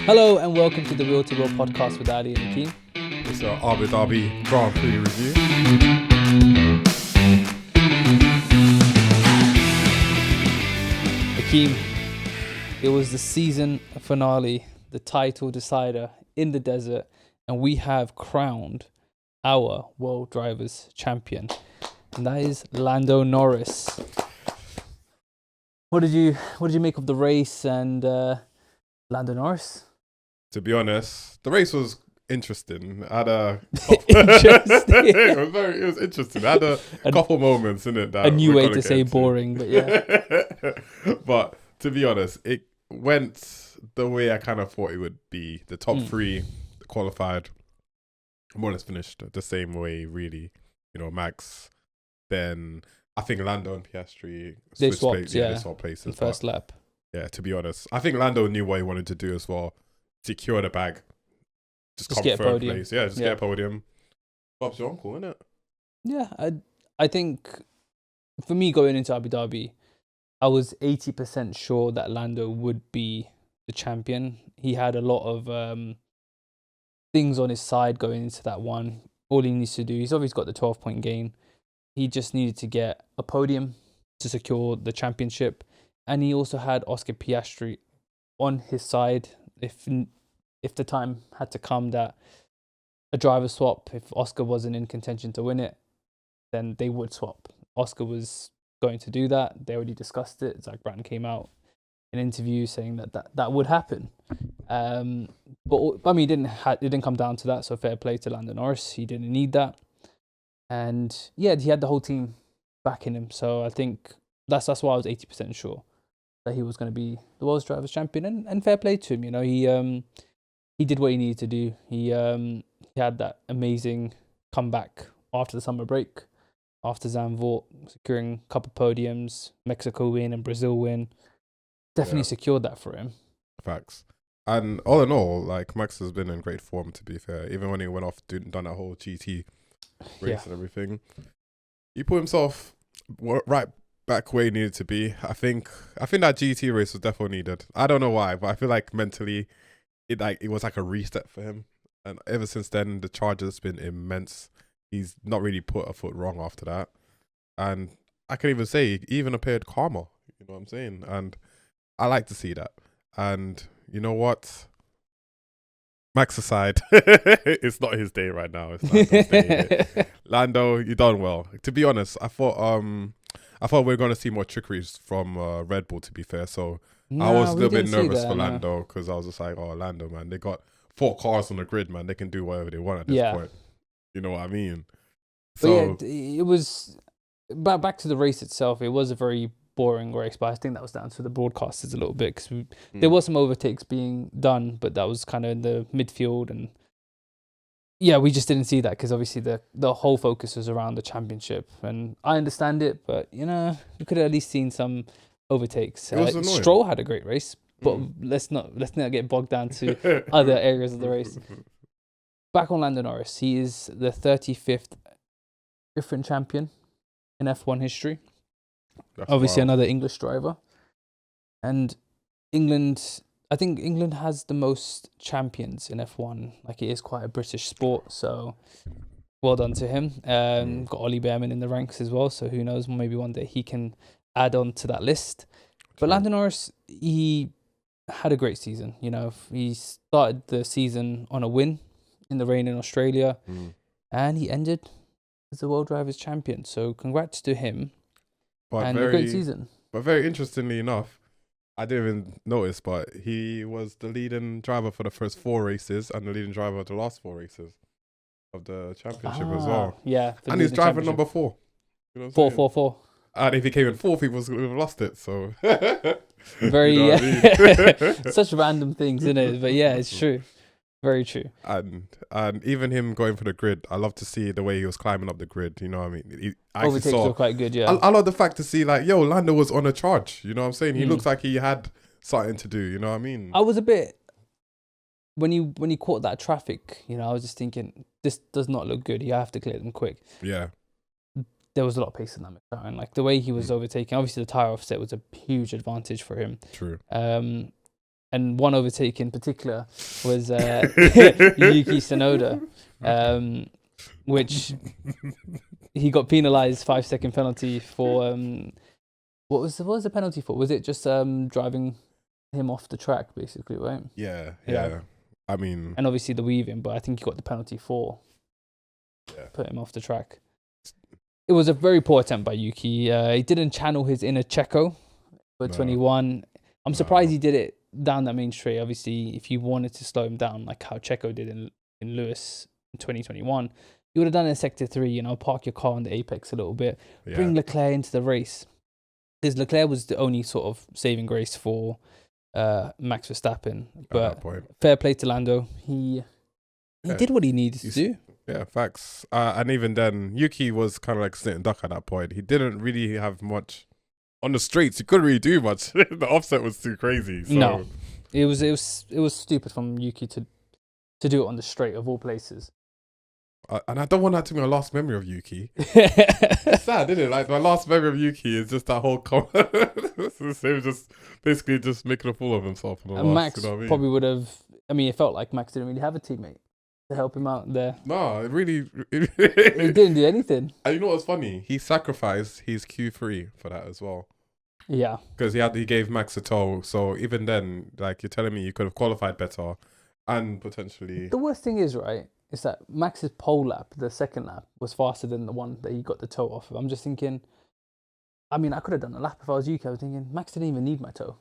Hello and welcome to the Wheel to Wheel podcast with Ali and Akeem. It's our Abu Dhabi Grand Prix review. Akeem, it was the season finale, the title decider in the desert, and we have crowned our World Drivers Champion, and that is Lando Norris. What did you make of the race and Lando Norris? To be honest, the race was interesting. I had a Interesting. it was interesting. I had a couple moments in it that A new way to say boring, but yeah. But to be honest, it went the way I kind of thought it would be. The top three qualified, more or less finished the same way, really. You know, Max. Then I think Lando and Piastri They switched swapped, places. yeah, they swapped places. The first lap. Yeah, to be honest, I think Lando knew what he wanted to do as well. Secure the bag. Just come get a third podium. place. Yeah, just get a podium. Bob's your uncle, isn't it? Yeah, I think for me going into Abu Dhabi, I was 80% sure that Lando would be the champion. He had a lot of things on his side going into that one. All he needs to do, he's obviously got the 12-point gain. He just needed to get a podium to secure the championship. And he also had Oscar Piastri on his side. If the time had to come that a driver swap, if Oscar wasn't in contention to win it, then they would swap. Oscar was going to do that. They already discussed it. Zach Brown came out in an interview saying that would happen. But I mean, it didn't come down to that. So fair play to Lando Norris. He didn't need that. And yeah, he had the whole team backing him. So I think that's why I was 80% sure that he was going to be the world's drivers champion, and fair play to him. You know, he did what he needed to do. He had that amazing comeback after the summer break, after Zandvoort, securing a couple podiums, Mexico win and Brazil win. Definitely secured that for him. Facts. And all in all, like, Max has been in great form, to be fair. Even when he went off, done that whole GT race and everything, he put himself right back where he needed to be. I think that GT race was definitely needed. I don't know why, but I feel like mentally it was like a reset for him. And ever since then, the charge has been immense. He's not really put a foot wrong after that. And I can even say he even appeared calmer. You know what I'm saying? And I like to see that. And you know what? Max aside, it's not his day right now. It's Lando's day. Lando, you done well. To be honest, I thought we were going to see more trickeries from Red Bull, to be fair. So I was a little bit nervous for Lando, because I was just like, oh, Lando, man, they got 4 cars on the grid, man. They can do whatever they want at this point. You know what I mean? So But yeah, it was back to the race itself. It was a very boring race, but I think that was down to the broadcasters a little bit, because there was some overtakes being done, but that was kind of in the midfield, and yeah, we just didn't see that because obviously the whole focus was around the championship, and I understand it, but you know, we could have at least seen some overtakes. It was annoying. Stroll had a great race, but let's not get bogged down to other areas of the race. Back on Lando Norris, he is the 35th different champion in F1 history. that's Obviously, wild. another English driver, and I think England has the most champions in F1. Like, it is quite a British sport, so well done to him. Got Ollie Behrman in the ranks as well, so who knows, maybe one day he can add on to that list. But Lando Norris, he had a great season. You know, he started the season on a win in the rain in Australia, and he ended as the World Drivers Champion. So congrats to him, and a great season. But very interestingly enough, I didn't even notice, but he was the leading driver for the first 4 races and the leading driver of the last 4 races of the championship as well. Yeah, And he's driving number 4. You know what I'm saying? 4. And if he came in 4th, he would have lost it. So Very you know what I mean? such random things, isn't it? But yeah, it's true. Very true. And even him going for the grid, I love to see the way he was climbing up the grid. You know what I mean? I Overtakes were quite good, yeah. I love the fact to see, like, yo, Lando was on a charge. You know what I'm saying? He looks like he had something to do. You know what I mean? I was a bit, when he caught that traffic, you know, I was just thinking, this does not look good. You have to clear them quick. Yeah. There was a lot of pace in that McLaren. Like, the way he was overtaking, obviously the tyre offset was a huge advantage for him. True. and one overtake in particular was Yuki Tsunoda, which he got penalised 5-second penalty for what was the penalty for? Was it just driving him off the track basically, right? Yeah. I mean, and obviously the weaving, but I think he got the penalty for yeah. put him off the track. It was a very poor attempt by Yuki. He didn't channel his inner Checo for 21. I'm surprised he did it down that main straight. Obviously, if you wanted to slow him down, like how Checo did in Lewis in 2021, you would have done it in Sector 3, park your car on the apex a little bit, bring Leclerc into the race. Because Leclerc was the only sort of saving grace for Max Verstappen. But fair play to Lando. He did what he needed to do. Yeah, facts. And even then, Yuki was kind of like sitting duck at that point. He didn't really have much on the straights. He couldn't really do much. The offset was too crazy. So. No, it was stupid from Yuki to do it on the straight of all places. And I don't want that to be my last memory of Yuki. It's sad, isn't it? Like my last memory of Yuki is just that whole comment. He was just basically just making a fool of himself. And Max probably would have. I mean, it felt like Max didn't really have a teammate to help him out there. No, it really... He didn't do anything. And you know what's funny? He sacrificed his Q3 for that as well. Yeah. Because he gave Max a tow. So even then, like, you're telling me you could have qualified better and potentially... The worst thing is, right, is that Max's pole lap, the second lap, was faster than the one that he got the tow off of. I'm just thinking... I mean, I could have done a lap if I was Yuki. I was thinking, Max didn't even need my tow.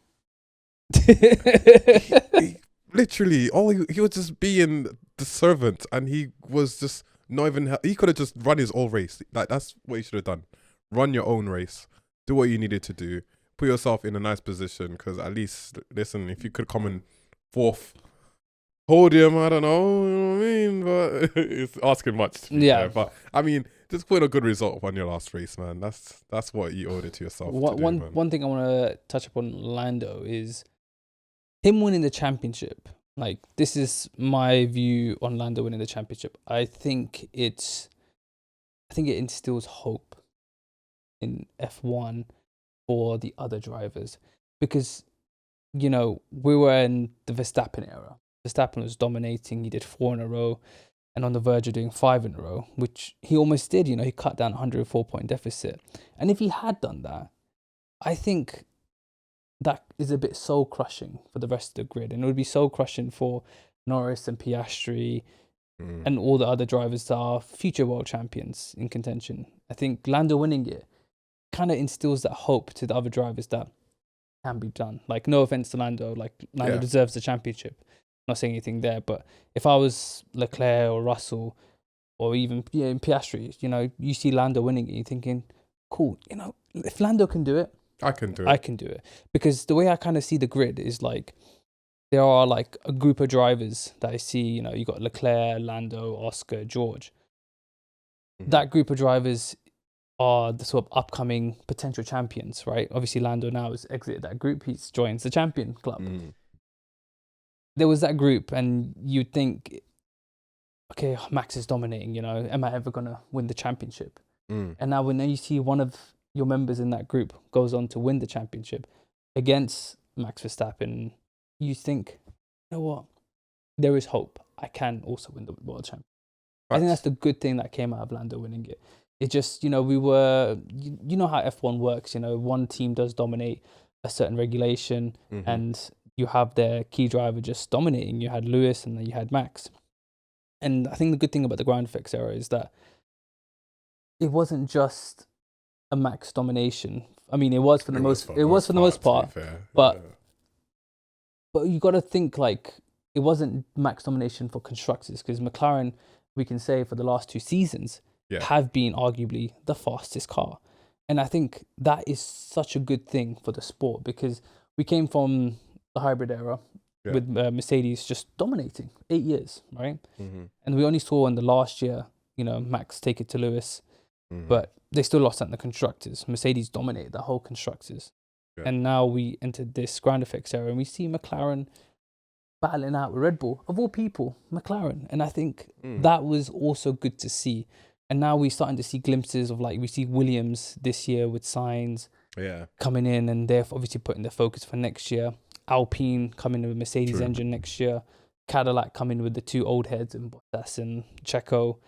he literally, he was just being the servant, and he was just not even. He could have just run his own race. Like that's what he should have done. Run your own race. Do what you needed to do. Put yourself in a nice position. Because at least, listen, if you could come in fourth podium, I don't know, you know what I mean, but it's asking much. Fair. But I mean, just put a good result on your last race, man. That's what you owed it to yourself. One thing I want to touch upon Lando is him winning the championship. Like, this is my view on Lando winning the championship. I think it instills hope in F1 for the other drivers, because we were in the Verstappen era. Verstappen was dominating. He did 4 in a row, and on the verge of doing 5 in a row, which he almost did. He cut down 104-point deficit, and if he had done that, I think that is a bit soul crushing for the rest of the grid, and it would be soul crushing for Norris and Piastri and all the other drivers that are future world champions in contention. I think Lando winning it kind of instills that hope to the other drivers that can be done. Like, no offense to Lando, like Lando deserves the championship. I'm not saying anything there, but if I was Leclerc or Russell or even Piastri, you see Lando winning it, you're thinking, cool, if Lando can do it, I can do it. Because the way I kind of see the grid is like, there are like a group of drivers that I see, you got Leclerc, Lando, Oscar, George. Mm-hmm. That group of drivers are the sort of upcoming potential champions, right? Obviously, Lando now has exited that group. He's joined the champion club. There was that group, and you'd think, okay, Max is dominating, am I ever going to win the championship? And now when you see one of your members in that group goes on to win the championship against Max Verstappen, you think, you know what? There is hope. I can also win the world championship. I think that's the good thing that came out of Lando winning it. It just, we were, you know how F1 works, one team does dominate a certain regulation and you have their key driver just dominating. You had Lewis and then you had Max. And I think the good thing about the ground effects era is that it wasn't just a Max domination. I mean, it was for the most part, but you got to think, like, it wasn't Max domination for constructors, because McLaren, we can say, for the last 2 seasons have been arguably the fastest car. And I think that is such a good thing for the sport, because we came from the hybrid era with Mercedes just dominating 8 years, right? And we only saw in the last year, Max take it to Lewis, but they still lost out in the constructors. Mercedes dominated the whole constructors. And now we entered this ground effects era, and we see McLaren battling out with Red Bull, of all people, McLaren. And I think that was also good to see. And now we're starting to see glimpses of, like, we see Williams this year with Sainz coming in, and they're obviously putting their focus for next year. Alpine coming with a Mercedes True. engine next year, Cadillac coming with the two old heads and Bottas and Checo,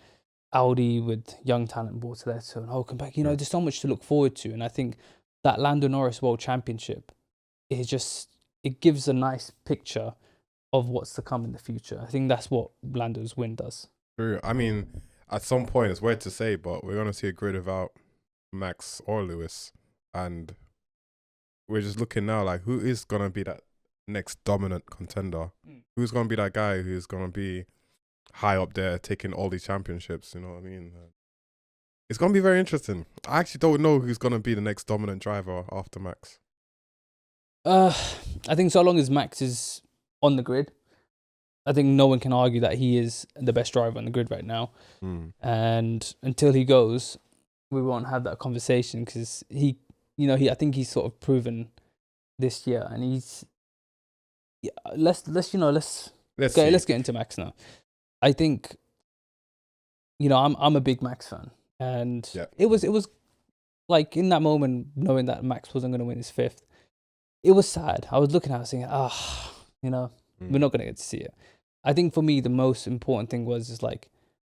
Audi with young talent Bortoleto and Hulkenberg. You know, there's so much to look forward to, and I think that Lando Norris World Championship is just, it gives a nice picture of what's to come in the future. I think that's what Lando's win does. True. I mean, at some point, it's weird to say, but we're gonna see a grid without Max or Lewis, and we're just looking now like who is gonna be that next dominant contender? Who's gonna be that guy who's gonna be high up there, taking all these championships? You know what I mean? It's gonna be very interesting. I actually don't know who's gonna be the next dominant driver after Max. I think so long as Max is on the grid, I think no one can argue that he is the best driver on the grid right now. And until he goes, we won't have that conversation because I think he's sort of proven this year, and he's. Yeah, let's get into Max now. I think, I'm a big Max fan, and it was like in that moment knowing that Max wasn't going to win his fifth, it was sad. I was looking at it saying, we're not going to get to see it. I think for me the most important thing was just like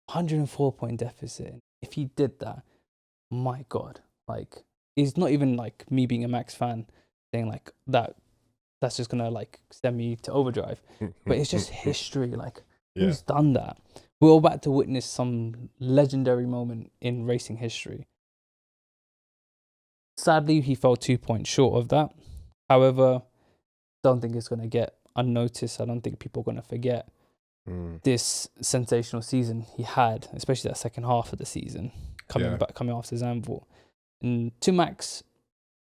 104-point deficit. If he did that, my God, like it's not even like me being a Max fan saying like that. That's just gonna like send me to overdrive. But it's just history. Like who's done that? We're about to witness some legendary moment in racing history. Sadly, he fell 2 points short of that. However, don't think it's gonna get unnoticed. I don't think people are gonna forget this sensational season he had, especially that second half of the season, coming after Zandvoort. And to Max,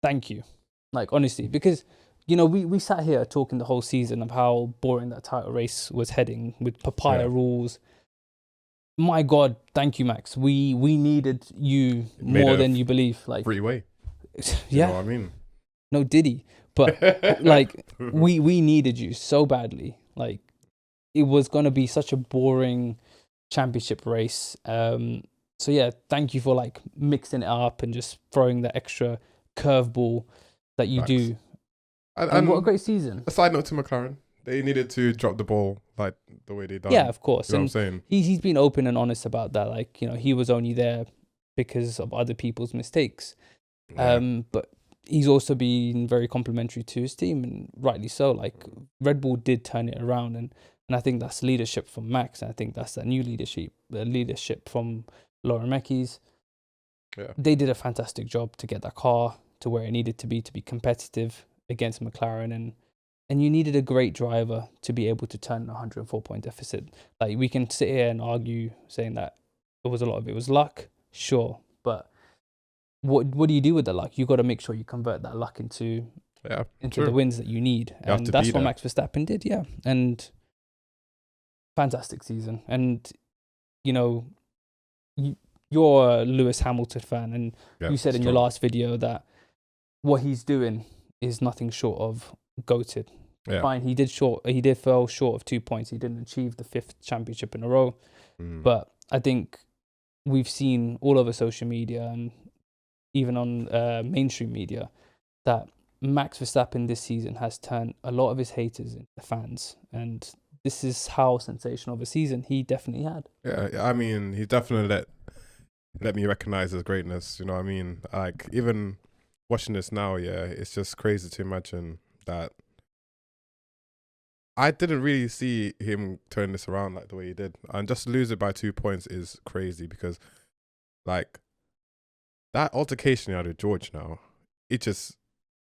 thank you. Like honestly, because we sat here talking the whole season of how boring that title race was heading with papaya rules. My God, thank you, Max. We needed you more than you believe. Like freeway. You know what I mean? No Diddy. But like we needed you so badly. Like it was gonna be such a boring championship race. So yeah, thank you for like mixing it up and just throwing that extra curveball that you do. And what a great season. A side note to McLaren. They needed to drop the ball like the way they done. Yeah, of course. You know what I'm saying? He's been open and honest about that. Like, he was only there because of other people's mistakes. But he's also been very complimentary to his team, and rightly so. Like, Red Bull did turn it around, and I think that's leadership from Max, and I think that's that new leadership from Laura Mekis. Yeah. They did a fantastic job to get that car to where it needed to be competitive against McLaren, and you needed a great driver to be able to turn a 104-point deficit. Like, we can sit here and argue saying that a lot of it was luck, sure, but what do you do with the luck? You got to make sure you convert that luck into the wins that you need, and that's what Max Verstappen did. And fantastic season. And you're a Lewis Hamilton fan, and you said in your last video that what he's doing is nothing short of goated. Fine, he did fell short of 2 points. He didn't achieve the 5th championship in a row. But I think we've seen all over social media and even on mainstream media that Max Verstappen this season has turned a lot of his haters into fans, and this is how sensational of a season he definitely had. Yeah, I mean, he definitely let me recognize his greatness. You know what I mean? Like, even watching this now, it's just crazy to imagine that I didn't really see him turn this around like the way he did. And just to lose it by 2 points is crazy because, like, that altercation he had with George now, you just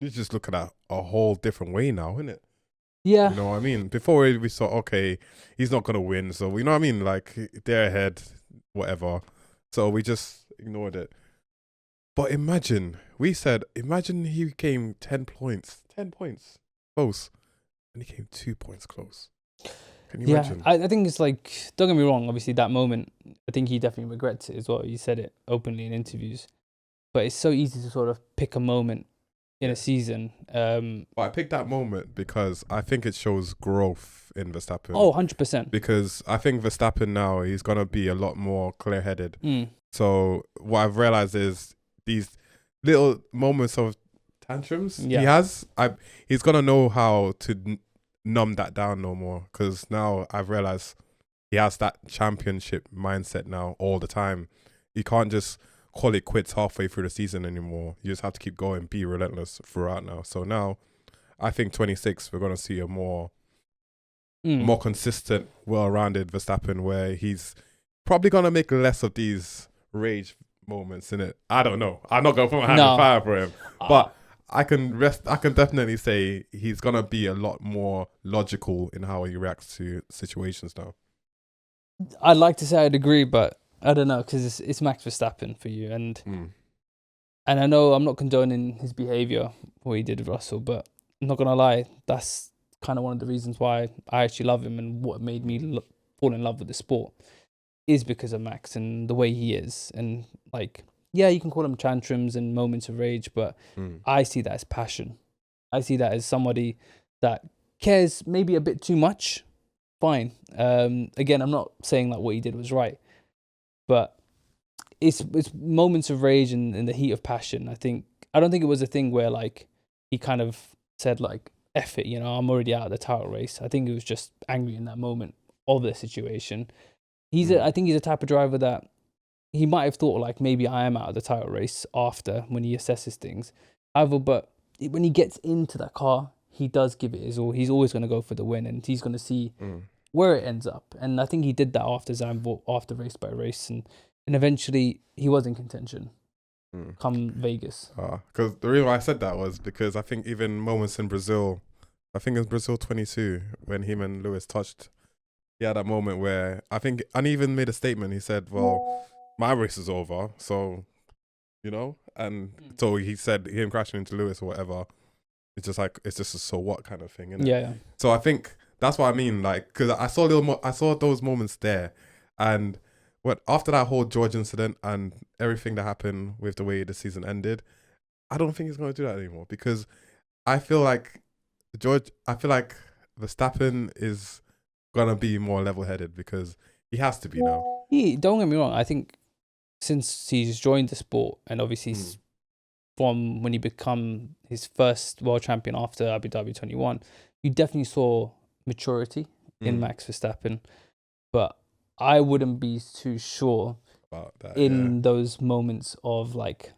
look at that a whole different way now, isn't it? Yeah. You know what I mean? Before we thought, okay, he's not going to win. So, you know what I mean? Like, they're ahead, whatever. So we just ignored it. But imagine he came 10 points close, and he came 2 points close. Can you imagine? I think it's like, don't get me wrong, obviously that moment, I think he definitely regrets it as well. He said it openly in interviews. But it's so easy to sort of pick a moment in a season. But I picked that moment because I think it shows growth in Verstappen. Oh, 100%. Because I think Verstappen now, he's going to be a lot more clear-headed. So what I've realized is these little moments of tantrums. Yeah. He has. He's gonna know how to numb that down no more. Because now I've realized he has that championship mindset now all the time. You can't just call it quits halfway through the season anymore. You just have to keep going, be relentless throughout now. So now, I think 26, we're gonna see a more consistent, well-rounded Verstappen, where he's probably gonna make less of these rage moments in it. I don't know. I'm not gonna put my hand on fire for him, but I can definitely say he's gonna be a lot more logical in how he reacts to situations now. I'd like to say I'd agree, but I don't know, because it's Max Verstappen for you, and I know I'm not condoning his behavior, what he did with Russell, but I'm not gonna lie, that's kind of one of the reasons why I actually love him, and what made me fall in love with the sport is because of Max and the way he is. And like, yeah, you can call him tantrums and moments of rage, but I see that as passion. I see that as somebody that cares maybe a bit too much. Fine. Again, I'm not saying like what he did was right, but it's moments of rage and in the heat of passion. I don't think it was a thing where like he kind of said like, F it, I'm already out of the title race. I think he was just angry in that moment of the situation. I think he's a type of driver that he might have thought like, maybe I am out of the title race after, when he assesses things. However, but when he gets into that car, he does give it his all. He's always going to go for the win, and he's going to see where it ends up. And I think he did that after Zandvoort, after race by race, and eventually he was in contention come Vegas. Because the reason why I said that was because I think even moments in Brazil, I think it was Brazil 22, when him and Lewis touched, he had that moment where I think, and he even made a statement. He said, well, my race is over, so, and so he said him crashing into Lewis or whatever, it's just like, it's just a so what kind of thing, isn't it? Yeah. So I think that's what I mean, like, because I saw those moments there, and after that whole George incident and everything that happened with the way the season ended, I don't think he's going to do that anymore, because I feel like Verstappen is going to be more level-headed, because he has to be now. Don't get me wrong, I think since he's joined the sport, and obviously from when he become his first world champion after Abu Dhabi 21, you definitely saw maturity in Max Verstappen, but I wouldn't be too sure about that in those moments of like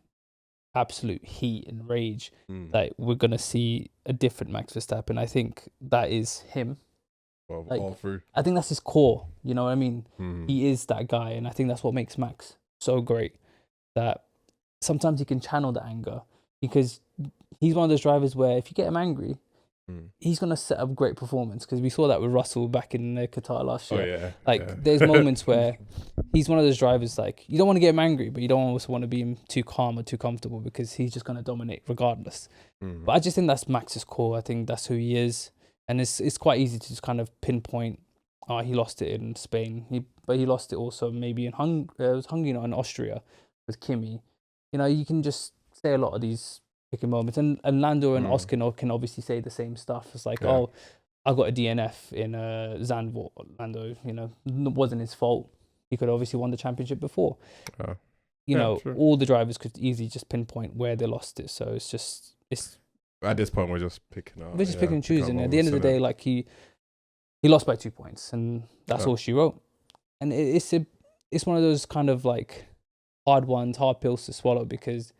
absolute heat and rage that we're gonna see a different Max Verstappen. I think that is him. Well, like, all through. I think that's his core. You know what I mean? He is that guy, and I think that's what makes Max so great. That sometimes he can channel the anger, because he's one of those drivers where if you get him angry, he's going to set up great performance, because we saw that with Russell back in Qatar last year. There's moments where he's one of those drivers, like, you don't want to get him angry, but you don't also want to be him too calm or too comfortable, because he's just going to dominate regardless. But I just think that's Max's core. I think that's who he is. And it's quite easy to just kind of pinpoint, he lost it in Spain, but he lost it also maybe in Hungary, in Austria with Kimi. You can just say a lot of these picking moments, and Lando and Oscar can obviously say the same stuff. It's like, I got a DNF in Zandvoort. Lando, it wasn't his fault. He could obviously won the championship before. True. All the drivers could easily just pinpoint where they lost it. So it's at this point we're just picking up. We're just picking and choosing. At the end of the day, like he lost by 2 points, and that's all she wrote. And it's one of those kind of like hard pills to swallow, because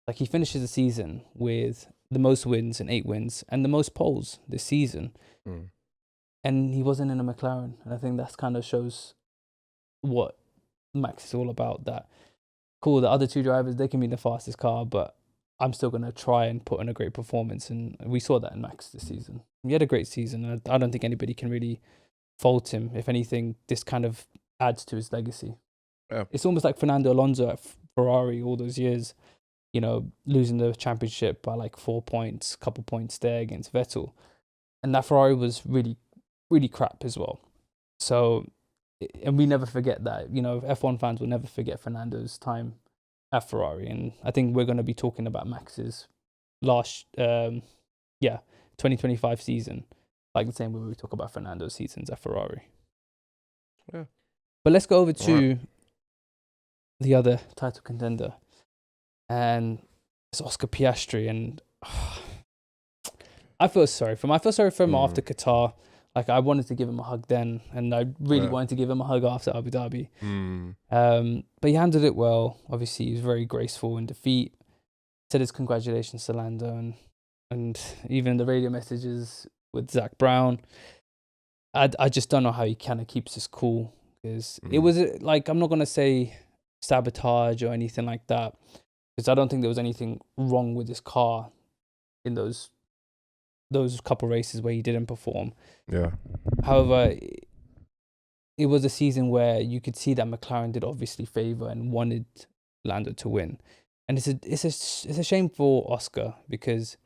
like he finishes the season with the most wins and 8 wins and the most poles this season, and he wasn't in a McLaren. And I think that kind of shows what Max is all about. That cool, the other 2 drivers, they can be the fastest car, but I'm still going to try and put in a great performance. And we saw that in Max this season. He had a great season. I don't think anybody can really fault him. If anything, this kind of adds to his legacy. Yeah. It's almost like Fernando Alonso at Ferrari all those years, losing the championship by like 4 points, couple points there against Vettel. And that Ferrari was really, really crap as well. So, and we never forget that. F1 fans will never forget Fernando's time at Ferrari. And I think we're going to be talking about Max's last 2025 season, like the same way we talk about Fernando's seasons at Ferrari. Yeah. But let's go over to the other title contender, and it's Oscar Piastri. And I feel sorry for him. I feel sorry for him after Qatar. Like, I wanted to give him a hug then, and I really wanted to give him a hug after Abu Dhabi. But he handled it well. Obviously, he was very graceful in defeat. Said his congratulations to Lando, and even the radio messages with Zach Brown. I just don't know how he kind of keeps his cool, because it was like, I'm not going to say sabotage or anything like that, because I don't think there was anything wrong with his car in those couple races where he didn't perform. Yeah. However, it was a season where you could see that McLaren did obviously favour and wanted Lando to win. And it's a shame for Oscar, because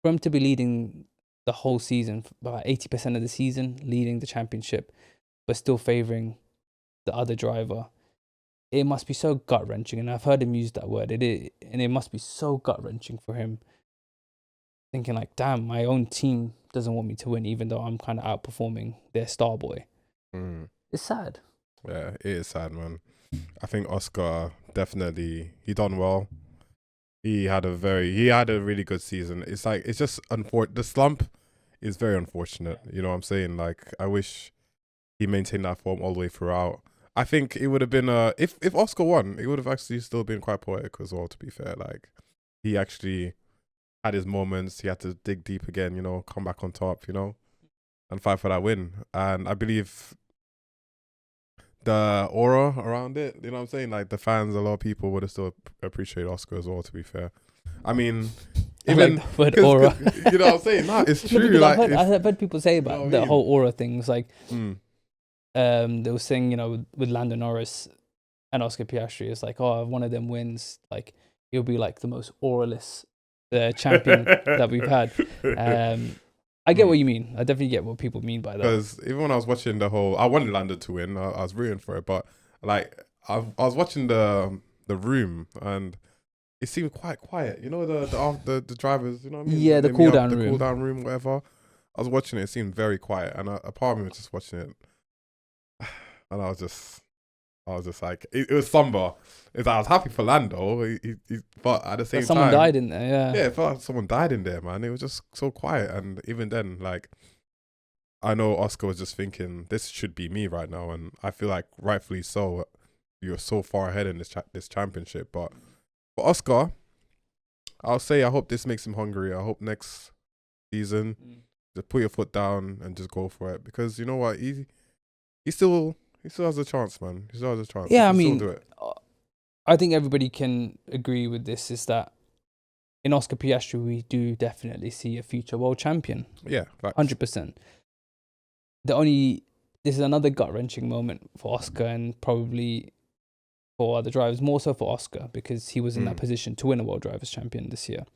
for him to be leading the whole season, about 80% of the season, leading the championship, but still favouring the other driver, it must be so gut-wrenching. And I've heard him use that word. It must be so gut-wrenching for him, thinking like, damn, my own team doesn't want me to win, even though I'm kind of outperforming their star boy. It's sad. Yeah, it is sad, man. I think Oscar definitely, he done well. He had a really good season. It's just the slump is very unfortunate. You know what I'm saying? Like, I wish he maintained that form all the way throughout. I think it would have been if Oscar won, it would have actually still been quite poetic as well, to be fair. Like, he actually had his moments. He had to dig deep again, come back on top, and fight for that win. And I believe the aura around it, you know what I'm saying? Like, the fans, a lot of people would have still appreciated Oscar as well, to be fair. I mean, even like the word aura. You know what I'm saying? No, it's true. I've heard people say about the whole aura things. Like, they were saying, with Lando Norris and Oscar Piastri, it's like, oh, if one of them wins, like, he'll be like the most auraless champion that we've had. I get what you mean. I definitely get what people mean by that. Because even when I was watching I wanted Lando to win. I was rooting for it, but like, I was watching the room, and it seemed quite quiet. The drivers. You know what I mean? Yeah, the cool down room. The cool down room, whatever. I was watching it. It seemed very quiet, and a part of me was just watching it, and I was just like, it was somber. I was happy for Lando, but at the same time, someone died in there. Yeah, it felt like someone died in there, man. It was just so quiet, and even then, like, I know Oscar was just thinking, this should be me right now, and I feel like rightfully so. You're so far ahead in this championship, but for Oscar, I'll say I hope this makes him hungry. I hope next season, just put your foot down and just go for it, because you know what, he still has a chance, man. He still has a chance. Yeah, I mean, do it. I think everybody can agree with this, is that in Oscar Piastri, we do definitely see a future world champion. Yeah, 100%. This is another gut-wrenching moment for Oscar, and probably for other drivers, more so for Oscar, because he was in that position to win a World Drivers' Champion this year.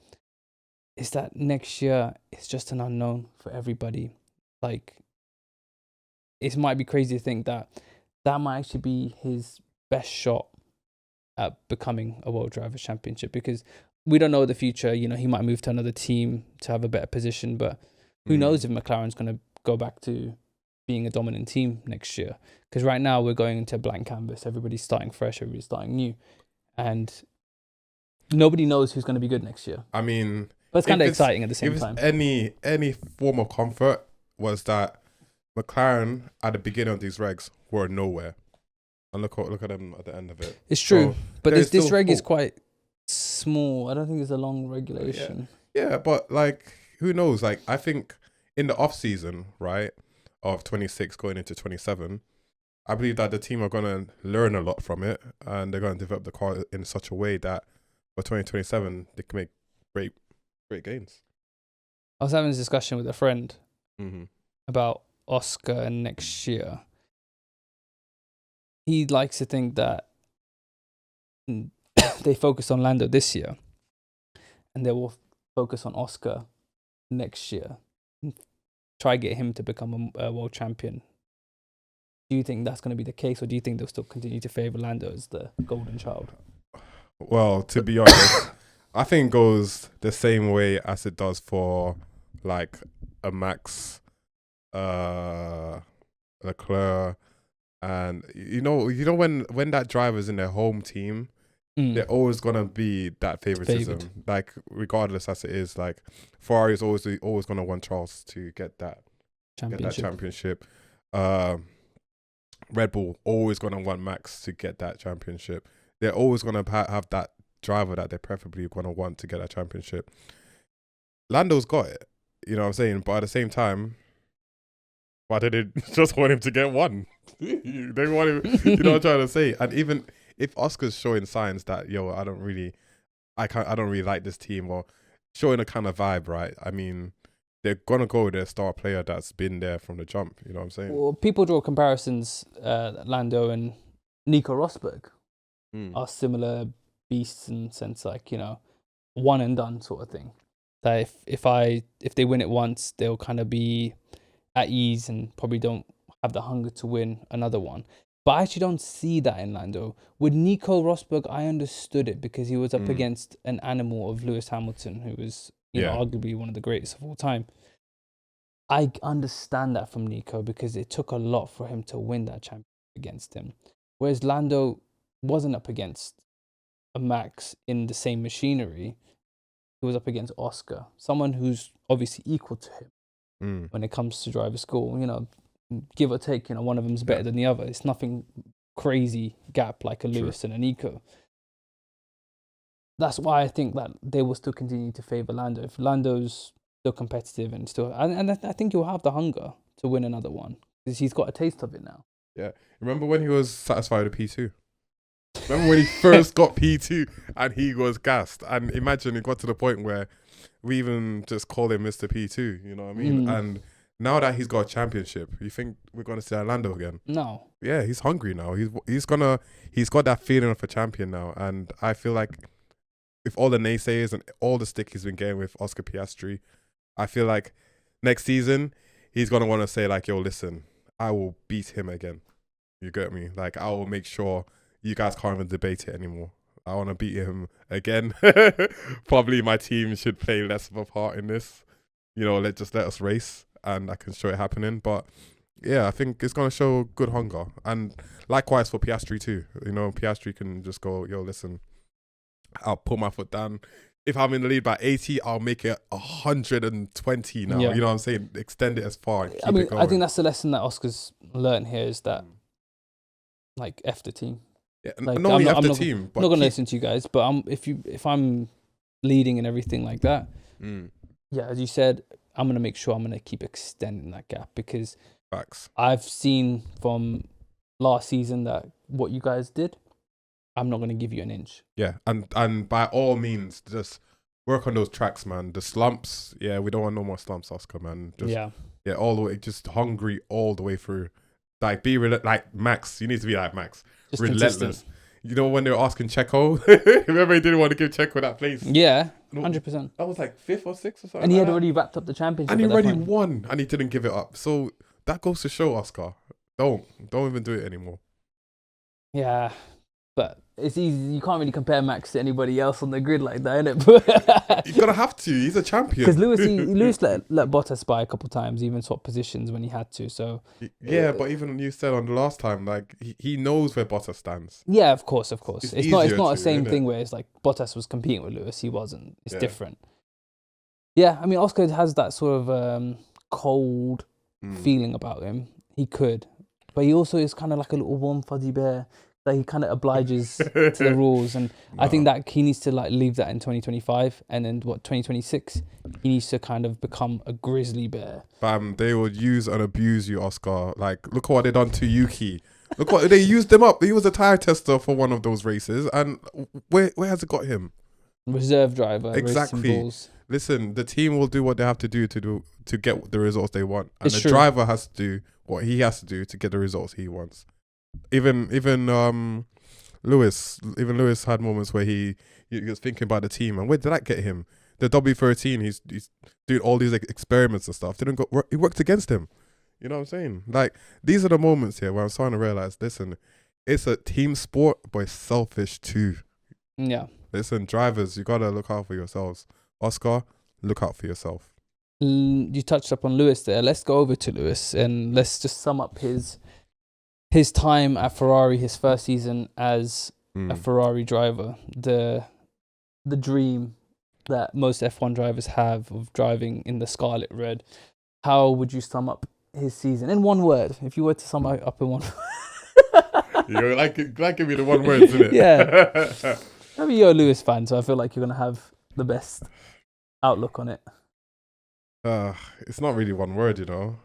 Is that next year, it's just an unknown for everybody. Like, it might be crazy to think that might actually be his best shot at becoming a World Drivers' Championship, because we don't know the future. He might move to another team to have a better position, but who knows if McLaren's going to go back to being a dominant team next year. Because right now we're going into a blank canvas. Everybody's starting fresh, everybody's starting new, and nobody knows who's going to be good next year. I mean, but it's kind of exciting at the same time. Any form of comfort was that McLaren at the beginning of these regs were nowhere. And look at them at the end of it. It's true, but this reg is quite small. I don't think it's a long regulation. Yeah, but like, who knows? Like, I think in the off season, right, of 26 going into 27, I believe that the team are going to learn a lot from it, and they're going to develop the car in such a way that for 2027 they can make great gains. I was having this discussion with a friend about Oscar next year. He likes to think that they focus on Lando this year, and they will focus on Oscar next year. Try get him to become a world champion. Do you think that's going to be the case, or do you think they'll still continue to favour Lando as the golden child? Well, to be honest, I think it goes the same way as it does for like a Max, Leclerc, and you know when that driver's in their home team, they're always gonna be that favoritism. Favoured. Like regardless as it is, like Ferrari is always gonna want Charles to get that championship. Red Bull always gonna want Max to get that championship. They're always gonna have that driver that they're preferably gonna want to get that championship. Lando's got it, you know what I'm saying? But at the same time, why did they just want him to get one? They want him, you know what I'm trying to say? And even if Oscar's showing signs that, I don't really like this team, or showing a kind of vibe, right? I mean, they're gonna go with their star player that's been there from the jump. You know what I'm saying? Well, people draw comparisons. Lando and Nico Rosberg are similar beasts in sense, like, one and done sort of thing. That if they win it once, they'll kind of be at ease and probably don't have the hunger to win another one. But I actually don't see that in Lando. With Nico Rosberg, I understood it because he was up against an animal of Lewis Hamilton, who was arguably one of the greatest of all time. I understand that from Nico because it took a lot for him to win that championship against him. Whereas Lando wasn't up against a Max in the same machinery. He was up against Oscar, someone who's obviously equal to him when it comes to driver school. Give or take, one of them's better than the other. It's nothing crazy gap like a Lewis and a Nico. That's why I think that they will still continue to favour Lando. If Lando's still competitive and I think he'll have the hunger to win another one because he's got a taste of it now. Yeah. Remember when he was satisfied with P2? Remember when he first got P2 and he was gassed? And imagine it got to the point where we even just call him Mr. P2, you know what I mean? And now that he's got a championship, you think we're going to see Lando again? No. Yeah, he's hungry now. He's got that feeling of a champion now. And I feel like with all the naysayers and all the stick he's been getting with Oscar Piastri, I feel like next season he's going to want to say like, yo, listen, I will beat him again. You get me? Like, I will make sure you guys can't even debate it anymore. I want to beat him again. Probably my team should play less of a part in this. Let us race and I can show it happening. But yeah, I think it's going to show good hunger. And likewise for Piastri too. Piastri can just go, yo, listen, I'll put my foot down. If I'm in the lead by 80, I'll make it 120 now. Yeah. You know what I'm saying? Extend it as far and keep I mean, it going. I think that's the lesson that Oscar's learned here is that, like, F the team. Yeah, like, not only F the team. but I'm not going to listen to you guys, but if I'm leading and everything like that, yeah, as you said, I'm going to make sure I'm going to keep extending that gap because facts. I've seen from last season that what you guys did, I'm not going to give you an inch. Yeah, and by all means, just work on those tracks, man. The slumps, we don't want no more slumps, Oscar, man. All the way, just hungry all the way through. Like, be like Max. You need to be like Max. Just relentless. Consistent. When they were asking Checo, remember he didn't want to give Checo that place? Yeah, 100%. That was like 5th or 6th or something. And he had already wrapped up the championship. And he already won, and he didn't give it up. So that goes to show, Oscar. Don't even do it anymore. Yeah, but it's easy. You can't really compare Max to anybody else on the grid like that, innit? You're gonna have to. He's a champion. Because Lewis let Bottas by a couple of times, even swap positions when he had to. So yeah, but even you said on the last time, like he knows where Bottas stands. Yeah, of course. It's not the same thing it? Where it's like Bottas was competing with Lewis. He wasn't. It's different. Yeah, I mean, Oscar has that sort of cold feeling about him. He could, but he also is kind of like a little warm fuzzy bear. That he kind of obliges to the rules, and I think that he needs to like leave that in 2025, and then 2026 he needs to kind of become a grizzly bear. They will use and abuse you, Oscar. Like, look at what they done to Yuki. Look what they used him up. He was a tire tester for one of those races, and where has it got him? Reserve driver. Exactly. Listen, the team will do what they have to do to get the results they want, and It's the true. driver has to do what he has to do to get the results he wants. Even Lewis had moments where he was thinking about the team, and where did that get him? The W13, he's doing all these experiments and stuff. It worked against him. You know what I'm saying? Like, these are the moments here where I'm starting to realize, listen, it's a team sport, but it's selfish too. Yeah. Listen, drivers, you gotta look out for yourselves. Oscar, look out for yourself. You touched up on Lewis there. Let's go over to Lewis and let's just sum up his time at Ferrari, his first season as a Ferrari driver, the dream that most F1 drivers have of driving in the scarlet red, how would you sum up his season in one word? If you were to sum it up in one You're like give me the one word, isn't it? Yeah. I mean, you're a Lewis fan, so I feel like you're going to have the best outlook on it. It's not really one word, you know.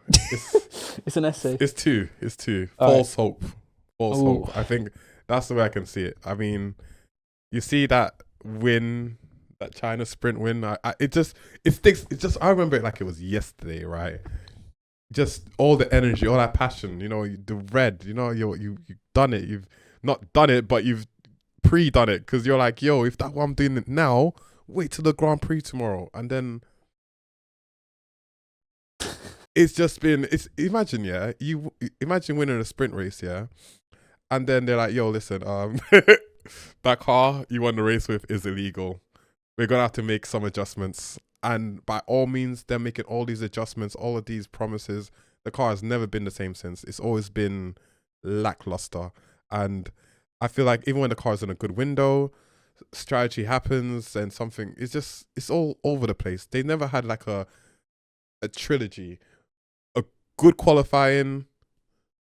It's an essay. It's two. All False hope. False hope. I think that's the way I can see it. I mean, you see that win, that China sprint win. It sticks. I remember it like it was yesterday, right? Just all the energy, all that passion. You know, the red. You know, you've done it. You've not done it, but you've pre-done it because you're like, yo, if that's what I'm doing it now, wait till the Grand Prix tomorrow, and then. It's just been. Imagine winning a sprint race, yeah, and then they're like, "Yo, listen, that car you won the race with is illegal. We're gonna have to make some adjustments." And by all means, they're making all these adjustments, all of these promises. The car has never been the same since. It's always been lackluster, and I feel like even when the car is in a good window, strategy happens and something. It's all over the place. They never had like a trilogy. Good qualifying,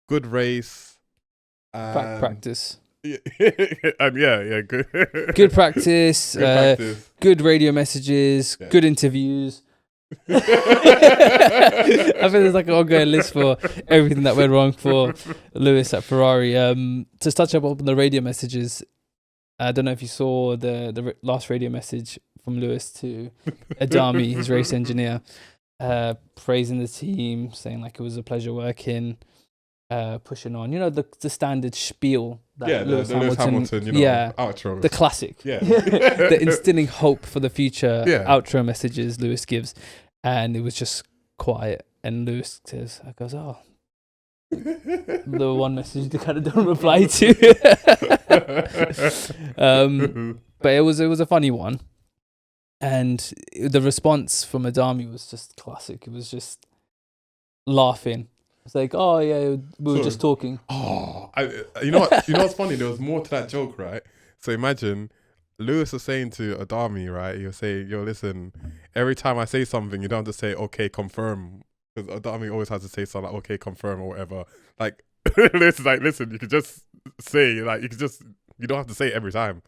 good race, Practice. And yeah, good. Good practice. Practice. Good radio messages. Yeah. Good interviews. I think there's like an ongoing list for everything that went wrong for Lewis at Ferrari. To touch up on the radio messages, I don't know if you saw the last radio message from Lewis to Adami, his race engineer. Praising the team, saying like it was a pleasure working, pushing on. You know, the standard spiel that Lewis Hamilton, you know, outro. The classic. Yeah. The instilling hope for the future outro messages Lewis gives. And it was just quiet. And Lewis goes, oh, the one message they kind of don't reply to. But it was a funny one. And the response from Adami was just classic. It was just laughing. It's like, oh yeah, we were just talking. Oh, you know what? You know what's funny? There was more to that joke, right? So imagine Lewis was saying to Adami, right? He'll say, yo, listen, every time I say something, you don't have to say, okay, confirm. Because Adami always has to say something like, okay, confirm or whatever. Like, Lewis is like, listen, you could just say, like, you don't have to say it every time.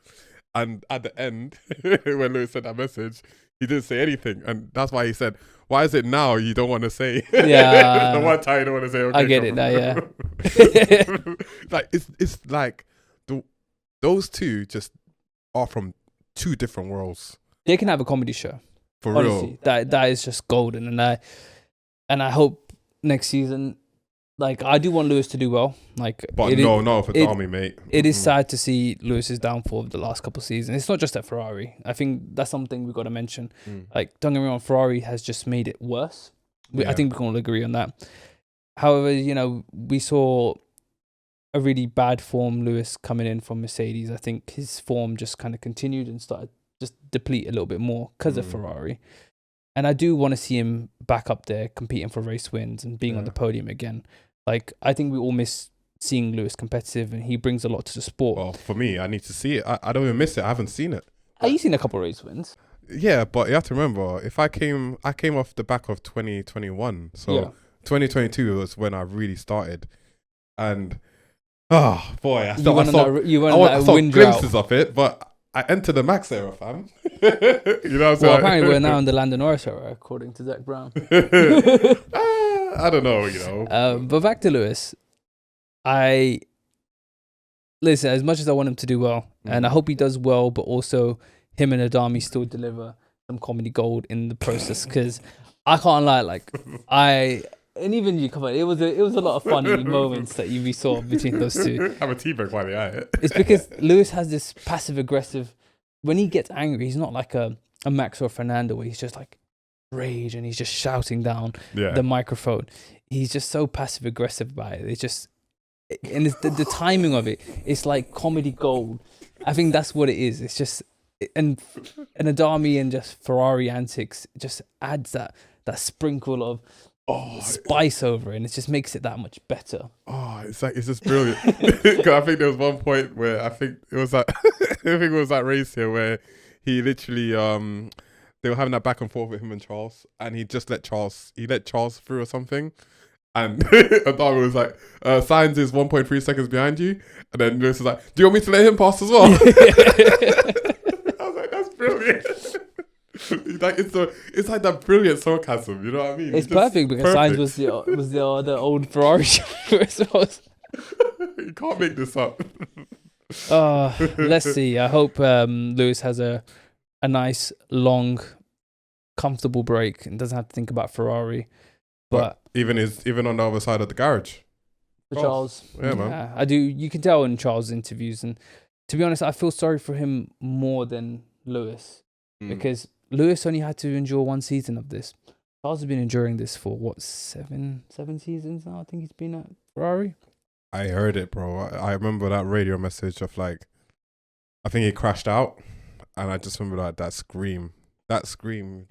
And at the end, when Lewis sent that message, he didn't say anything. And that's why he said, why is it now you don't want to say? Yeah. The one time you don't want to say, okay. I get it now, yeah. Like, it's like, those two just are from two different worlds. They can have a comedy show. For honestly, real. That is just golden. And I hope next season, like, I do want Lewis to do well. Like, but no, for Tommy, mate. It is sad to see Lewis's downfall of the last couple of seasons. It's not just at Ferrari. I think that's something we've got to mention. Like, don't get me wrong, Ferrari has just made it worse. I think we can all agree on that. However, you know, we saw a really bad form Lewis coming in from Mercedes. I think his form just kind of continued and started just deplete a little bit more because of Ferrari. And I do want to see him back up there competing for race wins and being on the podium again. Like, I think we all miss seeing Lewis competitive, and he brings a lot to the sport. Well, for me, I need to see it. I don't even miss it. I haven't seen it. Have you seen a couple of race wins? Yeah, but you have to remember, if I came off the back of 2021. So 2022 was when I really started. And, oh, boy. I saw glimpses of it, but I entered the Max era, fam. You know what I'm saying? Well, apparently we're now in the Lando Norris era, according to Zach Brown. I don't know, you know. But back to Lewis. Listen, as much as I want him to do well, and I hope he does well, but also him and Adami still deliver some comedy gold in the process, because I can't lie, like, and even you, come on, it was a lot of funny moments that we saw between those two. I'm a teabag by the eye. It's because Lewis has this passive aggressive. When he gets angry, he's not like a Max or Fernando where he's just like rage and he's just shouting down the microphone. He's just so passive aggressive about it. It's just, and it's the timing of it. It's like comedy gold. I think that's what it is. It's just, and Adami and just Ferrari antics just adds that sprinkle of Oh, spice over it, and it just makes it that much better. oh, it's just brilliant. 'Cause I think there was one point where I think it was that I think it was that race here where he literally they were having that back and forth with him and Charles, and he just let Charles through or something. And Adama was like, Sainz is 1.3 seconds behind you. And then Lewis was like, do you want me to let him pass as well? I was like, that's brilliant. Like it's like that brilliant sarcasm, you know what I mean? It's perfect because Sainz was the old Ferrari driver as well. You can't make this up. Let's see. I hope Lewis has a nice, long, comfortable break and doesn't have to think about Ferrari. But even on the other side of the garage. For Charles. Yeah, man. I do. You can tell in Charles' interviews, and to be honest, I feel sorry for him more than Lewis because Lewis only had to endure one season of this. Charles has been enduring this for what, seven seasons now. I think he's been at Ferrari. I heard it, bro. I remember that radio message of like, I think he crashed out, and I just remember like that scream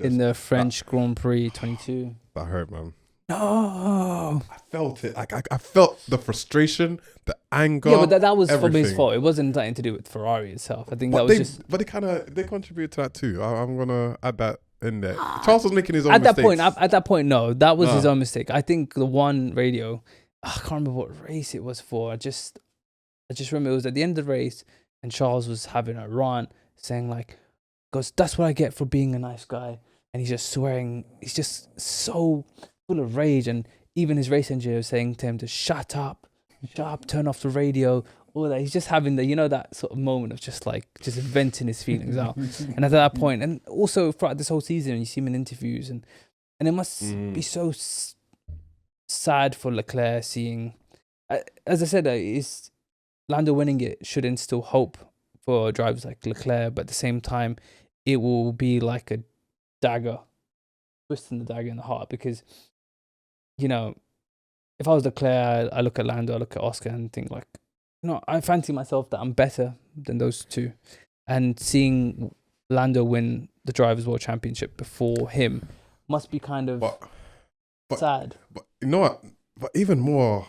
In the French Grand Prix 22. That hurt, man. No, I felt it. Like I felt the frustration, the anger. Yeah, but that was everything. from his fault. It wasn't nothing to do with Ferrari itself. I think But that was just. But they contributed to that too. I'm gonna add that in there. Charles was making his own At mistakes. that point, no, that was his own mistake. I think the one radio, I can't remember what race it was for. I just remember it was at the end of the race, and Charles was having a rant, saying like, "Because that's what I get for being a nice guy," and he's just swearing. He's just so full of rage, and even his race engineer was saying to him to shut up, turn off the radio, all that. He's just having that sort of moment of just venting his feelings out. And at that point, and also throughout this whole season, you see him in interviews, and it must be so sad for Leclerc seeing, as I said, is Lando winning it should instill hope for drivers like Leclerc, but at the same time, it will be like a dagger, twisting the dagger in the heart, because if I was Leclerc, I look at Lando, I look at Oscar and think like, I fancy myself that I'm better than those two. And seeing Lando win the Drivers' World Championship before him must be kind of sad. But you know what? But even more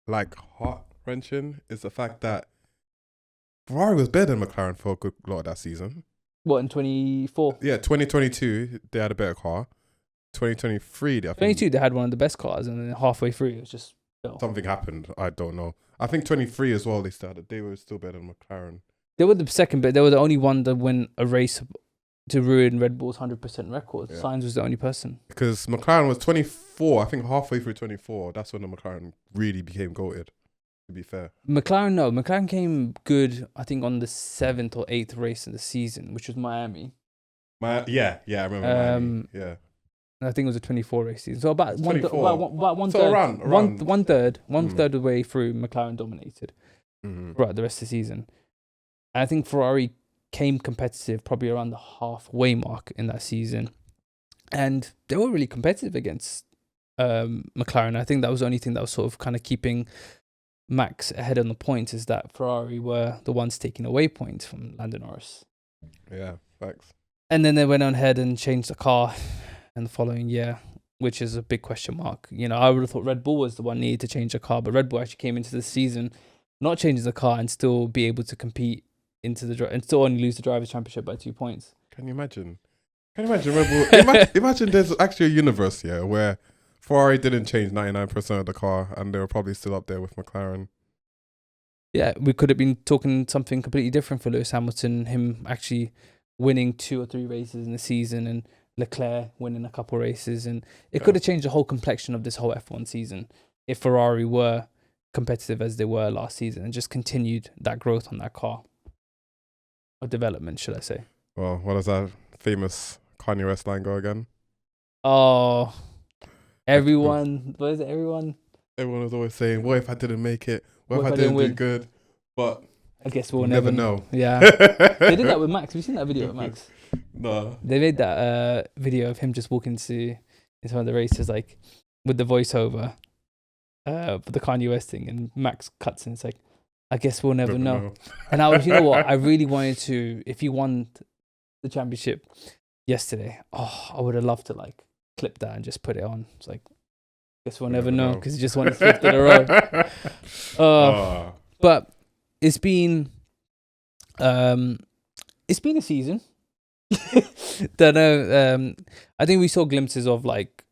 like heart-wrenching is the fact that Ferrari was better than McLaren for a good lot of that season. What, in 24? Yeah, 2022, they had a better car. 2023, 22, they had one of the best cars, and then halfway through, it was just something happened. I don't know. I think 23 as well. They were still better than McLaren. They were the second, but they were the only one to win a race to ruin Red Bull's 100% record. Yeah. Sainz was the only person because McLaren was 24. I think halfway through 24, that's when the McLaren really became goated. To be fair, McLaren came good. I think on the 7th or 8th race of the season, which was Miami. Yeah, I remember Miami. Yeah. I think it was a 24 race season. So about one third of the way through, McLaren dominated throughout the rest of the season. And I think Ferrari came competitive probably around the halfway mark in that season. And they were really competitive against McLaren. I think that was the only thing that was sort of kind of keeping Max ahead on the points, is that Ferrari were the ones taking away points from Lando Norris. Yeah, facts. And then they went on ahead and changed the car in the following year, which is a big question mark. I would have thought Red Bull was the one needed to change the car, but Red Bull actually came into the season not changing the car and still be able to compete and still only lose the Drivers' Championship by 2 points. Can you imagine Red Bull? Imagine there's actually a universe here where Ferrari didn't change 99% of the car and they were probably still up there with McLaren. Yeah, we could have been talking something completely different for Lewis Hamilton, him actually winning 2 or 3 races in the season, and Leclerc winning a couple races, and it could have changed the whole complexion of this whole F1 season if Ferrari were competitive as they were last season and just continued that growth on that car, or development, should I say. Well, what does that famous Kanye West line go again? Oh, everyone, what is it, everyone? Everyone was always saying, what if I didn't make it? What if I didn't do good? But I guess we'll never know. Yeah. They did that with Max. Have you seen that video with Max? No. They made that video of him just walking into one of the races, like with the voiceover for the Kanye West thing, and Max cuts in. It's like, I guess we'll never know. And I was, you know what? I really wanted to, if he won the championship yesterday, I would have loved to like clip that and just put it on. It's like, Guess we'll never know because he just won his 5th in a row. But it's been a season. Don't know. I think we saw glimpses of like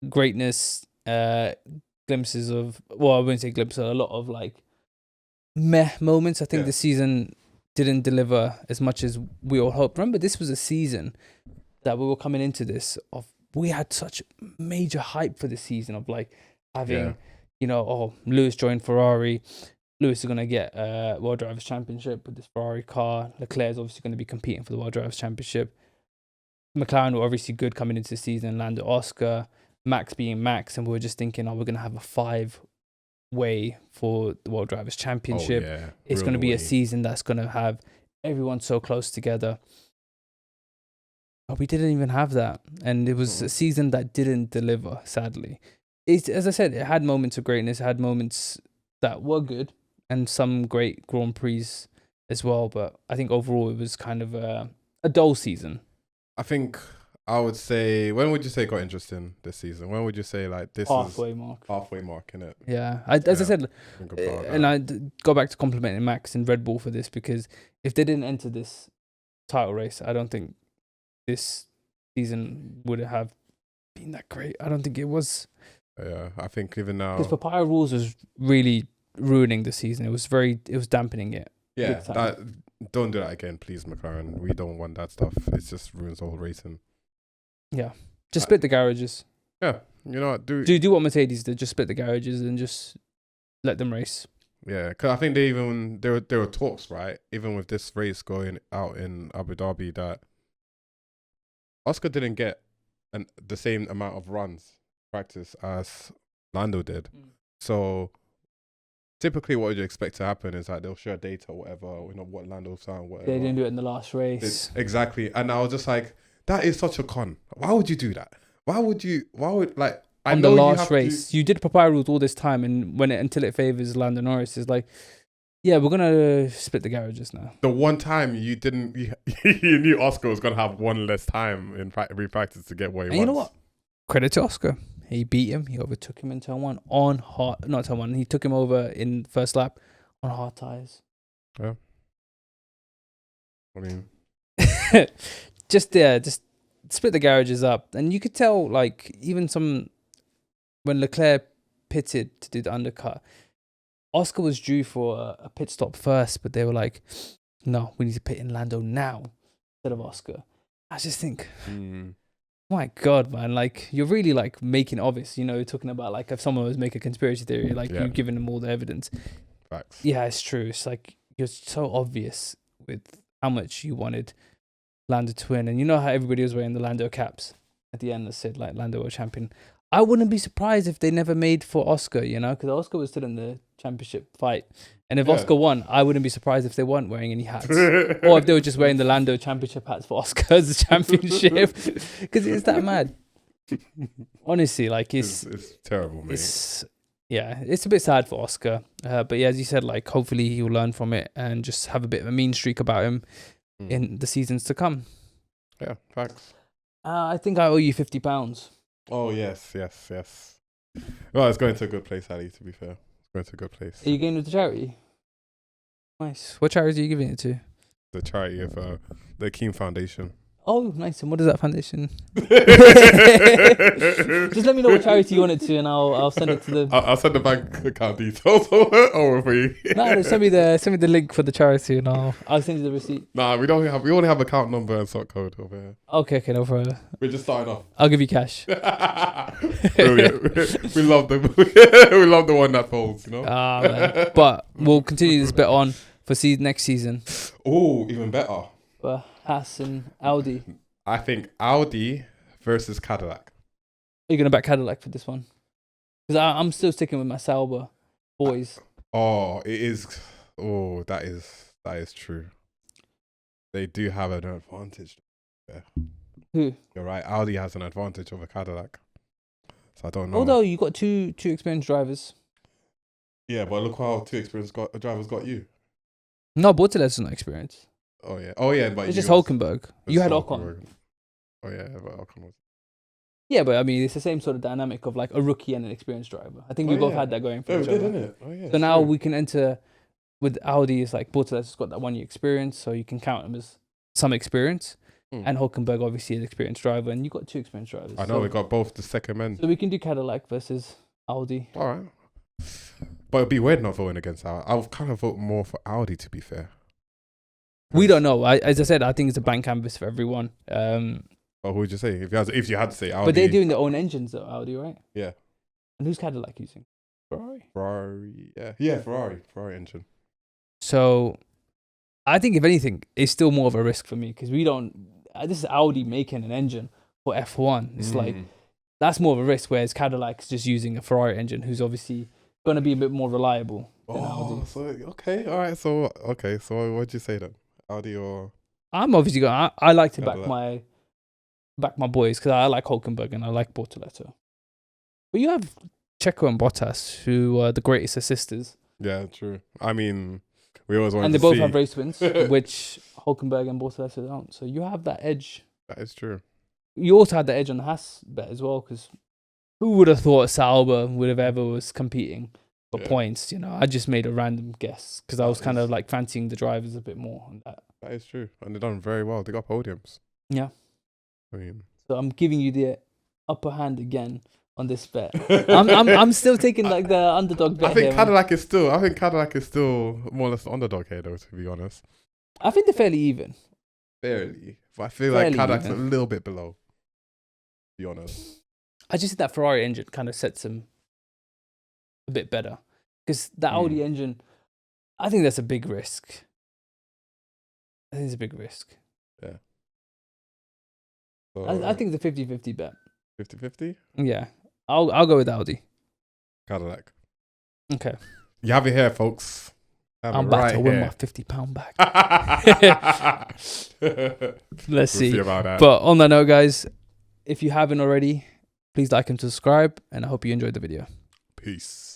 greatness. Glimpses of, well, I wouldn't say glimpses. A lot of like meh moments. I think the season didn't deliver as much as we all hoped. Remember, this was a season that we were coming into this of. We had such major hype for the season of like having, Lewis joined Ferrari. Lewis is going to get World Drivers' Championship with this Ferrari car. Leclerc is obviously going to be competing for the World Drivers' Championship. McLaren were obviously good coming into the season. Lando, Oscar, Max being Max. And we were just thinking, we're going to have a 5-way for the World Drivers' Championship. It's going to be a season that's going to have everyone so close together. But we didn't even have that. And it was a season that didn't deliver, sadly. As I said, it had moments of greatness. It had moments that were good and some great Grand Prix as well. But I think overall it was kind of a dull season. I think I would say, when would you say got interesting this season? When would you say like this halfway mark, innit? Yeah. I said, and I go back to complimenting Max and Red Bull for this, because if they didn't enter this title race, I don't think this season would have been that great. I don't think it was. Yeah, I think even now, because Papaya Rules was really ruining the season. It was dampening it. Yeah, don't do that again, please, McLaren. We don't want that stuff. It just ruins the whole racing. Yeah, just split the garages. Yeah, you know what? Do what Mercedes did. Just split the garages and just let them race. Yeah, because I think there were talks, right? Even with this race going out in Abu Dhabi, that Oscar didn't get the same amount of runs practice as Lando did. So typically what you expect to happen is that they'll share data or whatever, what Lando's found, whatever. They didn't do it in the last race. Exactly. And I was just like, that is such a con. Why would you do that? On the last race, you did Papaya Rules all this time, and until it favors Lando Norris, is like, yeah, we're gonna split the garages now. The one time you knew Oscar was gonna have one less time in repractice to get what he wants. You know what? Credit to Oscar. He beat him. He overtook him in turn 1 on hard. Not turn 1. He took him over in first lap on hard tires. Yeah. I mean, just split the garages up, and you could tell, like, even when Leclerc pitted to do the undercut, Oscar was due for a pit stop first, but they were like, no, we need to pit in Lando now instead of Oscar. I just think, my God, man, like, you're really like making obvious, talking about like if someone was making a conspiracy theory, like you've given them all the evidence. Facts. Yeah, it's true. It's like, you're so obvious with how much you wanted Lando to win. And you know how everybody was wearing the Lando caps at the end that said like Lando world champion. I wouldn't be surprised if they never made for Oscar, because Oscar was still in the championship fight. And if Oscar won, I wouldn't be surprised if they weren't wearing any hats. Or if they were just wearing the Lando championship hats for Oscar's championship. Because it's that mad. Honestly, like, it's terrible, mate. It's a bit sad for Oscar. But yeah, as you said, like, hopefully he'll learn from it and just have a bit of a mean streak about him in the seasons to come. Yeah, facts. I think I owe you £50. Oh, yes. Well, it's going to a good place, Ali, to be fair. It's going to a good place. Are you going with the charity? Nice. What charity are you giving it to? The charity of the Keem Foundation. Oh, nice. And what is that foundation? Just let me know what charity you want it to, and I'll send it to them. I'll send the bank account details over for you. No, send me the link for the charity, and I'll send you the receipt. Nah, we only have account number and sort code over here. Okay, no problem. We're just starting off. I'll give you cash. Brilliant. We love the one that folds, man. But we'll continue this bit on for next season. Oh, even better. Haas and Audi. I think Audi versus Cadillac. Are you going to back Cadillac for this one? Because I'm still sticking with my Sauber boys. It is. Oh, that is true. They do have an advantage. Yeah. Who? You're right. Audi has an advantage over Cadillac. So I don't know. Although you got two experienced drivers. Yeah, but look how two experienced drivers got you. No, Bortolet's not experienced. Oh yeah. But it's just Hulkenberg. You had Ocon. Oh yeah, but Ocon was. Yeah, but I mean, it's the same sort of dynamic of like a rookie and an experienced driver. I think we both had that going for Yeah, we each did, other. didn't it? Oh yeah. So now we can enter with Audi. It's like Bottas has got that 1 year experience, so you can count him as some experience. And Hulkenberg obviously an experienced driver, and you got 2 experienced drivers. I know we got both the second men. So we can do Cadillac versus Audi. All right. But it'd be weird not voting against Audi. I would kind of vote more for Audi, to be fair. We don't know. As I said, I think it's a blank canvas for everyone. But who would you say if you had to say Audi? But they're doing their own engines, though, Audi, right? Yeah. And who's Cadillac using? Ferrari. Yeah, Ferrari engine. So, I think if anything, it's still more of a risk for me because we don't. This is Audi making an engine for F1. It's like that's more of a risk, whereas Cadillac's just using a Ferrari engine, who's obviously going to be a bit more reliable than Audi. So okay, all right. So what'd you say then? Audi or? I'm obviously going. I like to Cadillac. back my boys because I like Hulkenberg and I like Bortoleto. But you have Checo and Bottas, who are the greatest assisters. Yeah, true. I mean, we always wanted and they to both see. have race wins, which Hulkenberg and Bortoleto don't. So you have that edge. That is true. You also had the edge on the Haas bet as well, because who would have thought Sauber would have ever was competing for points? You know, I just made a random guess because I was kind of like fancying the drivers a bit more on that. That is true, and they've done very well. They got podiums. Yeah. I mean, so I'm giving you the upper hand again on this bet. I'm still taking like the underdog bet. I think here, Cadillac is still more or less the underdog here, though. To be honest, I think they're fairly even. Barely, but I feel like Cadillac's a little bit below. To be honest, I just think that Ferrari engine kind of sets them a bit better because the Audi engine, I think that's a big risk. I think it's a big risk. Yeah. So, I think it's a 50-50 bet. 50-50? Yeah. I'll go with Audi. Cadillac. Okay. You have it here, folks. I'm about to win my £50 back. Let's see. About that. But on that note, guys, if you haven't already, please like and subscribe, and I hope you enjoyed the video. Peace.